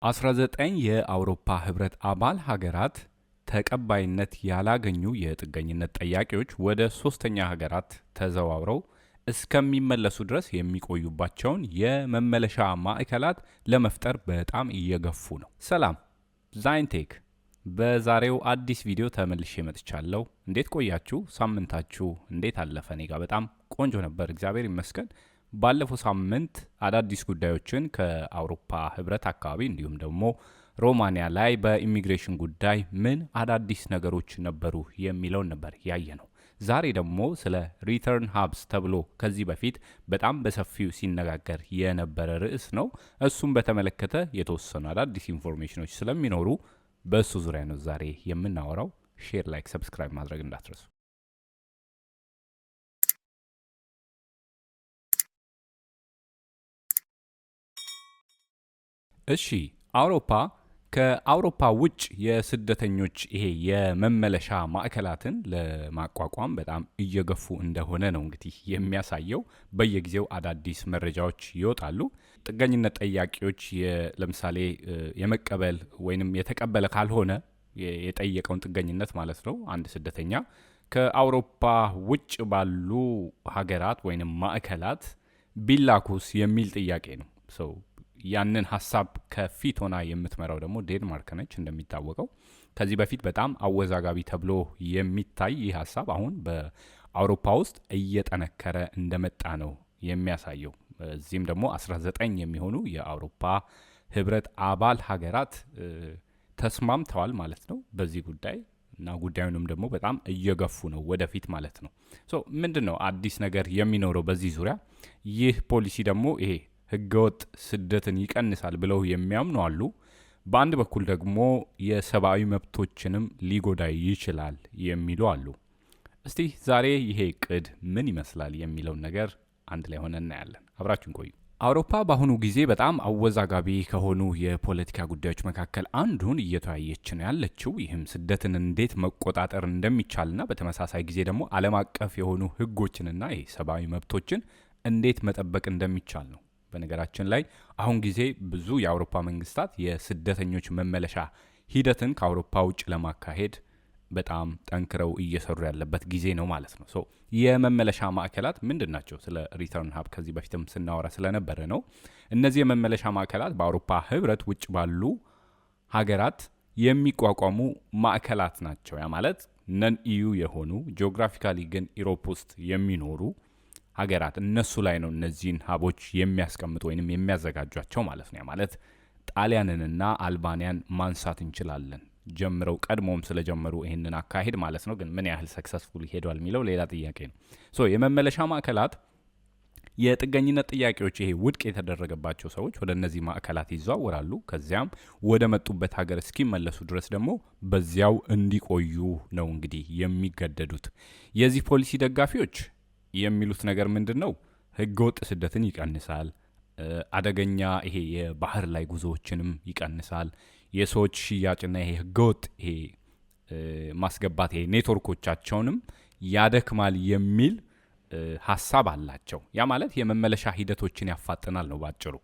19 የአውሮፓ ህብረት አባል ሀገራት ተቀባይነት ያላገኙ የጥገኝነት ጠያቂዎች ወደ ሶስተኛ ሀገራት ተዘዋውረው እስከሚመለሱ ድረስ የሚቆዩባቸውን የመመለሻ ማዕከላት ለመፍጠር በጣም እየገፉ ነው። ሰላም ዛይንቴክ በዛሬው አዲስ ቪዲዮ ተመልሼ መጥቻለሁ። እንዴት ቆያችሁ? ሳምንታችሁ እንዴት አለፈ? እኔ ጋር በጣም ቆንጆ ነበር፣ እግዚአብሔር ይመስገን። ባለፈው ሳምንት አዳዲስ ጉዳዮችን ከአውሮፓ ህብረት አካባቢ እንዲሁም ደግሞ ሮማኒያ ላይ በኢሚግሬሽን ጉዳይ ምን አዳዲስ ነገሮች ነበሩ የሚለውን ነበር ያየ ነው። ዛሬ ደግሞ ስለ ሪተርን ሀብስ ተብሎ ከዚህ በፊት በጣም በሰፊው ሲነጋገር የነበረ ርዕስ ነው። እሱም በተመለከተ የተወሰኑ አዳዲስ ኢንፎርሜሽኖች ስለሚኖሩ በእሱ ዙሪያ ነው ዛሬ የምናወራው። ሼር፣ ላይክ፣ ሰብስክራይብ ማድረግ እንዳትረሱ። እሺ፣ አውሮፓ ከአውሮፓ ውጭ የስደተኞች ይሄ የመመለሻ ማዕከላትን ለማቋቋም በጣም እየገፉ እንደሆነ ነው እንግዲህ የሚያሳየው። በየጊዜው አዳዲስ መረጃዎች ይወጣሉ። ጥገኝነት ጠያቂዎች ለምሳሌ የመቀበል ወይንም የተቀበለ ካልሆነ የጠየቀውን ጥገኝነት ማለት ነው አንድ ስደተኛ ከአውሮፓ ውጭ ባሉ ሀገራት ወይንም ማዕከላት ቢላኩስ የሚል ጥያቄ ነው። ያንን ሀሳብ ከፊት ሆና የምትመራው ደግሞ ዴንማርክ ነች። እንደሚታወቀው ከዚህ በፊት በጣም አወዛጋቢ ተብሎ የሚታይ ይህ ሀሳብ አሁን በአውሮፓ ውስጥ እየጠነከረ እንደመጣ ነው የሚያሳየው። እዚህም ደግሞ 19 የሚሆኑ የአውሮፓ ህብረት አባል ሀገራት ተስማምተዋል ማለት ነው በዚህ ጉዳይ እና ጉዳዩንም ደግሞ በጣም እየገፉ ነው ወደፊት ማለት ነው። ምንድን ነው አዲስ ነገር የሚኖረው በዚህ ዙሪያ? ይህ ፖሊሲ ደግሞ ይሄ ህገወጥ ስደትን ይቀንሳል ብለው የሚያምኑ አሉ። በአንድ በኩል ደግሞ የሰብአዊ መብቶችንም ሊጎዳ ይችላል የሚሉ አሉ። እስቲ ዛሬ ይሄ እቅድ ምን ይመስላል የሚለውን ነገር አንድ ላይ ሆነ እናያለን። አብራችን ቆዩ። አውሮፓ በአሁኑ ጊዜ በጣም አወዛጋቢ ከሆኑ የፖለቲካ ጉዳዮች መካከል አንዱን እየተወያየች ነው ያለችው። ይህም ስደትን እንዴት መቆጣጠር እንደሚቻልና በተመሳሳይ ጊዜ ደግሞ ዓለም አቀፍ የሆኑ ህጎችንና ሰብአዊ መብቶችን እንዴት መጠበቅ እንደሚቻል ነው። በነገራችን ላይ አሁን ጊዜ ብዙ የአውሮፓ መንግስታት የስደተኞች መመለሻ ሂደትን ከአውሮፓ ውጭ ለማካሄድ በጣም ጠንክረው እየሰሩ ያለበት ጊዜ ነው ማለት ነው። የመመለሻ ማዕከላት ምንድን ናቸው? ስለ ሪተርን ሀብ ከዚህ በፊትም ስናወራ ስለነበረ ነው። እነዚህ የመመለሻ ማዕከላት በአውሮፓ ህብረት ውጭ ባሉ ሀገራት የሚቋቋሙ ማዕከላት ናቸው። ያ ማለት ነን ኢዩ የሆኑ ጂኦግራፊካሊ ግን ኢሮፕ ውስጥ የሚኖሩ ሀገራት እነሱ ላይ ነው እነዚህን ሀቦች የሚያስቀምጡ ወይንም የሚያዘጋጇቸው ማለት ነው። ማለት ጣሊያንንና አልባኒያን ማንሳት እንችላለን። ጀምረው ቀድሞም ስለጀመሩ ይህንን አካሄድ ማለት ነው። ግን ምን ያህል ሰክሰስፉል ሄዷል የሚለው ሌላ ጥያቄ ነው። የመመለሻ ማዕከላት የጥገኝነት ጥያቄዎች ይሄ ውድቅ የተደረገባቸው ሰዎች ወደ እነዚህ ማዕከላት ይዘዋወራሉ። ከዚያም ወደ መጡበት ሀገር እስኪመለሱ ድረስ ደግሞ በዚያው እንዲቆዩ ነው እንግዲህ የሚገደዱት። የዚህ ፖሊሲ ደጋፊዎች የሚሉት ነገር ምንድን ነው? ህገወጥ ስደትን ይቀንሳል፣ አደገኛ ይሄ የባህር ላይ ጉዞዎችንም ይቀንሳል፣ የሰዎች ሽያጭና ይሄ ህገወጥ ይሄ ማስገባት ይሄ ኔትወርኮቻቸውንም ያደክማል የሚል ሀሳብ አላቸው። ያ ማለት የመመለሻ ሂደቶችን ያፋጥናል ነው ባጭሩ።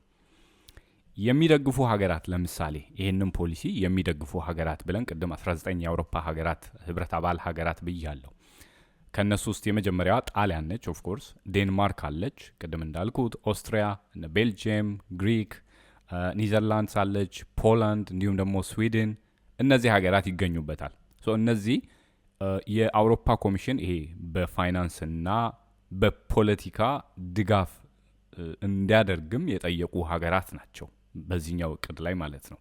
የሚደግፉ ሀገራት ለምሳሌ ይህንን ፖሊሲ የሚደግፉ ሀገራት ብለን ቅድም 19 የአውሮፓ ሀገራት ህብረት አባል ሀገራት ብያለሁ። ከነሱ ውስጥ የመጀመሪያዋ ጣሊያን ነች። ኦፍ ኮርስ ዴንማርክ አለች፣ ቅድም እንዳልኩት ኦስትሪያ፣ ቤልጅየም፣ ግሪክ፣ ኒዘርላንድስ አለች፣ ፖላንድ እንዲሁም ደግሞ ስዊድን። እነዚህ ሀገራት ይገኙበታል። እነዚህ የአውሮፓ ኮሚሽን ይሄ በፋይናንስና በፖለቲካ ድጋፍ እንዲያደርግም የጠየቁ ሀገራት ናቸው በዚህኛው እቅድ ላይ ማለት ነው።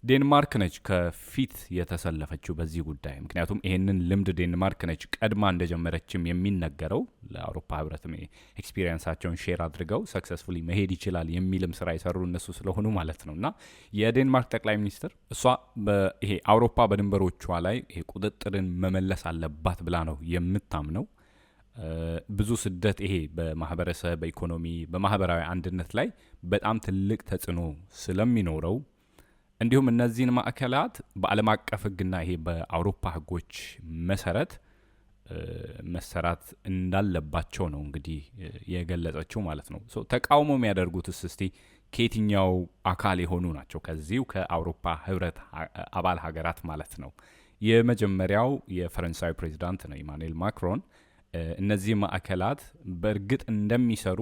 ዴንማርክ ነች ከፊት የተሰለፈችው በዚህ ጉዳይ። ምክንያቱም ይሄንን ልምድ ዴንማርክ ነች ቀድማ እንደጀመረችም የሚነገረው። ለአውሮፓ ህብረትም ኤክስፒሪየንሳቸውን ሼር አድርገው ሰክሰስፉሊ መሄድ ይችላል የሚልም ስራ የሰሩ እነሱ ስለሆኑ ማለት ነው። እና የዴንማርክ ጠቅላይ ሚኒስትር እሷ ይሄ አውሮፓ በድንበሮቿ ላይ ይሄ ቁጥጥርን መመለስ አለባት ብላ ነው የምታምነው። ብዙ ስደት ይሄ በማህበረሰብ፣ በኢኮኖሚ፣ በማህበራዊ አንድነት ላይ በጣም ትልቅ ተጽዕኖ ስለሚኖረው እንዲሁም እነዚህን ማዕከላት በዓለም አቀፍ ህግና ይሄ በአውሮፓ ህጎች መሰረት መሰራት እንዳለባቸው ነው እንግዲህ የገለጸችው ማለት ነው። ተቃውሞ የሚያደርጉትስ እስቲ ከየትኛው አካል የሆኑ ናቸው? ከዚሁ ከአውሮፓ ህብረት አባል ሀገራት ማለት ነው። የመጀመሪያው የፈረንሳዊ ፕሬዚዳንት ነው ኢማኑኤል ማክሮን። እነዚህ ማዕከላት በእርግጥ እንደሚሰሩ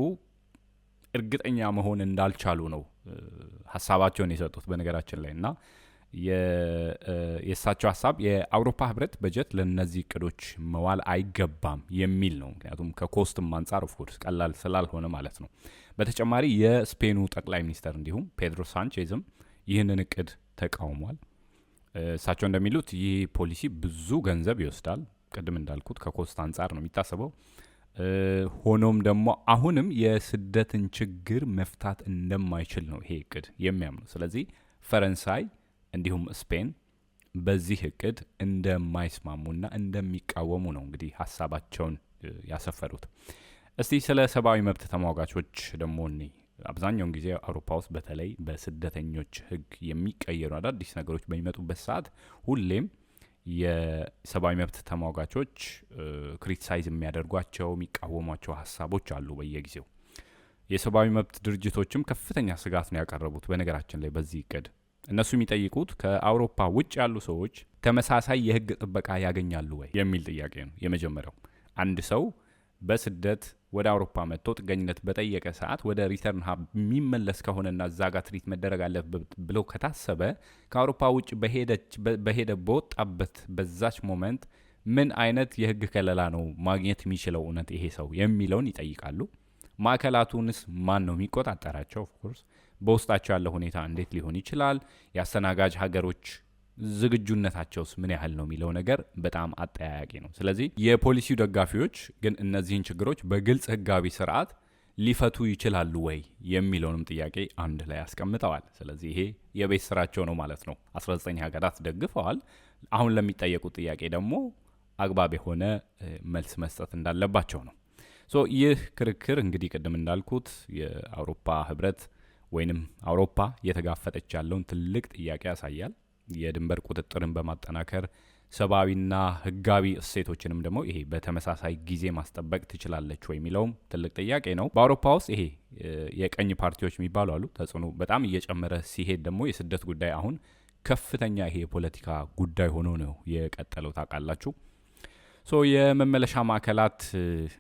እርግጠኛ መሆን እንዳልቻሉ ነው ሀሳባቸውን የሰጡት በነገራችን ላይ እና የእሳቸው ሀሳብ የአውሮፓ ህብረት በጀት ለነዚህ እቅዶች መዋል አይገባም የሚል ነው። ምክንያቱም ከኮስትም አንጻር ኦፍኮርስ ቀላል ስላልሆነ ማለት ነው። በተጨማሪ የስፔኑ ጠቅላይ ሚኒስተር እንዲሁም ፔድሮ ሳንቼዝም ይህንን እቅድ ተቃውሟል። እሳቸው እንደሚሉት ይህ ፖሊሲ ብዙ ገንዘብ ይወስዳል። ቅድም እንዳልኩት ከኮስት አንጻር ነው የሚታሰበው። ሆኖም ደግሞ አሁንም የስደትን ችግር መፍታት እንደማይችል ነው ይሄ እቅድ የሚያምኑ። ስለዚህ ፈረንሳይ እንዲሁም ስፔን በዚህ እቅድ እንደማይስማሙና እንደሚቃወሙ ነው እንግዲህ ሀሳባቸውን ያሰፈሩት። እስቲ ስለ ሰብአዊ መብት ተሟጋቾች ደግሞ እኔ አብዛኛውን ጊዜ አውሮፓ ውስጥ በተለይ በስደተኞች ህግ የሚቀየሩ አዳዲስ ነገሮች በሚመጡበት ሰዓት ሁሌም የሰብአዊ መብት ተሟጋቾች ክሪቲሳይዝ የሚያደርጓቸው የሚቃወሟቸው ሀሳቦች አሉ በየጊዜው። የሰብአዊ መብት ድርጅቶችም ከፍተኛ ስጋት ነው ያቀረቡት በነገራችን ላይ በዚህ እቅድ። እነሱ የሚጠይቁት ከአውሮፓ ውጭ ያሉ ሰዎች ተመሳሳይ የህግ ጥበቃ ያገኛሉ ወይ የሚል ጥያቄ ነው የመጀመሪያው። አንድ ሰው በስደት ወደ አውሮፓ መጥቶ ጥገኝነት በጠየቀ ሰዓት ወደ ሪተርን ሀብ የሚመለስ ከሆነና እዛ ጋር ትሪት መደረግ አለበት ብሎ ከታሰበ ከአውሮፓ ውጭ በሄደ በወጣበት በዛች ሞመንት ምን አይነት የህግ ከለላ ነው ማግኘት የሚችለው እውነት ይሄ ሰው የሚለውን ይጠይቃሉ። ማዕከላቱንስ ማን ነው የሚቆጣጠራቸው? ኦፍኮርስ በውስጣቸው ያለው ሁኔታ እንዴት ሊሆን ይችላል? የአስተናጋጅ ሀገሮች ዝግጁነታቸውስ ምን ያህል ነው የሚለው ነገር በጣም አጠያያቂ ነው። ስለዚህ የፖሊሲው ደጋፊዎች ግን እነዚህን ችግሮች በግልጽ ህጋዊ ስርዓት ሊፈቱ ይችላሉ ወይ የሚለውንም ጥያቄ አንድ ላይ አስቀምጠዋል። ስለዚህ ይሄ የቤት ስራቸው ነው ማለት ነው። 19 ሀገራት ደግፈዋል። አሁን ለሚጠየቁት ጥያቄ ደግሞ አግባብ የሆነ መልስ መስጠት እንዳለባቸው ነው። ይህ ክርክር እንግዲህ ቅድም እንዳልኩት የአውሮፓ ህብረት ወይንም አውሮፓ እየተጋፈጠች ያለውን ትልቅ ጥያቄ ያሳያል። የድንበር ቁጥጥርን በማጠናከር ሰብአዊና ህጋዊ እሴቶችንም ደግሞ ይሄ በተመሳሳይ ጊዜ ማስጠበቅ ትችላለች ወይ የሚለውም ትልቅ ጥያቄ ነው። በአውሮፓ ውስጥ ይሄ የቀኝ ፓርቲዎች የሚባሉ አሉ። ተጽዕኖ በጣም እየጨመረ ሲሄድ ደግሞ የስደት ጉዳይ አሁን ከፍተኛ ይሄ የፖለቲካ ጉዳይ ሆኖ ነው የቀጠለው። ታውቃላችሁ። የመመለሻ ማዕከላት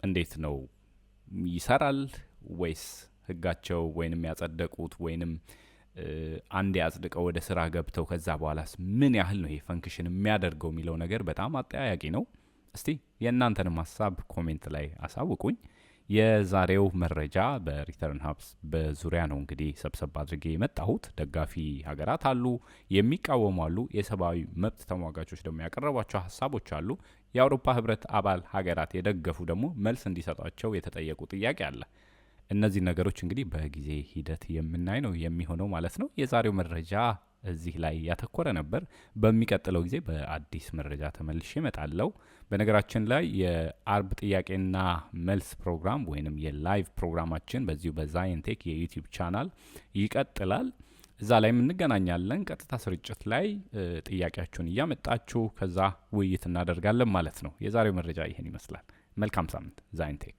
እንዴት ነው ይሰራል ወይስ ህጋቸው ወይንም ያጸደቁት ወይንም አንድ ያጽድቀው ወደ ስራ ገብተው ከዛ በኋላስ ምን ያህል ነው ይሄ ፈንክሽን የሚያደርገው የሚለው ነገር በጣም አጠያያቂ ነው። እስቲ የእናንተንም ሀሳብ ኮሜንት ላይ አሳውቁኝ። የዛሬው መረጃ በሪተርን ሀብስ በዙሪያ ነው እንግዲህ ሰብሰብ አድርጌ የመጣሁት። ደጋፊ ሀገራት አሉ፣ የሚቃወሙ አሉ፣ የሰብአዊ መብት ተሟጋቾች ደግሞ ያቀረቧቸው ሀሳቦች አሉ። የአውሮፓ ህብረት አባል ሀገራት የደገፉ ደግሞ መልስ እንዲሰጧቸው የተጠየቁ ጥያቄ አለ። እነዚህ ነገሮች እንግዲህ በጊዜ ሂደት የምናይ ነው የሚሆነው ማለት ነው። የዛሬው መረጃ እዚህ ላይ ያተኮረ ነበር። በሚቀጥለው ጊዜ በአዲስ መረጃ ተመልሼ እመጣለሁ። በነገራችን ላይ የአርብ ጥያቄና መልስ ፕሮግራም ወይንም የላይቭ ፕሮግራማችን በዚሁ በዛይንቴክ የዩቲዩብ ቻናል ይቀጥላል። እዛ ላይ እንገናኛለን። ቀጥታ ስርጭት ላይ ጥያቄያችሁን እያመጣችሁ ከዛ ውይይት እናደርጋለን ማለት ነው። የዛሬው መረጃ ይህን ይመስላል። መልካም ሳምንት። ዛይንቴክ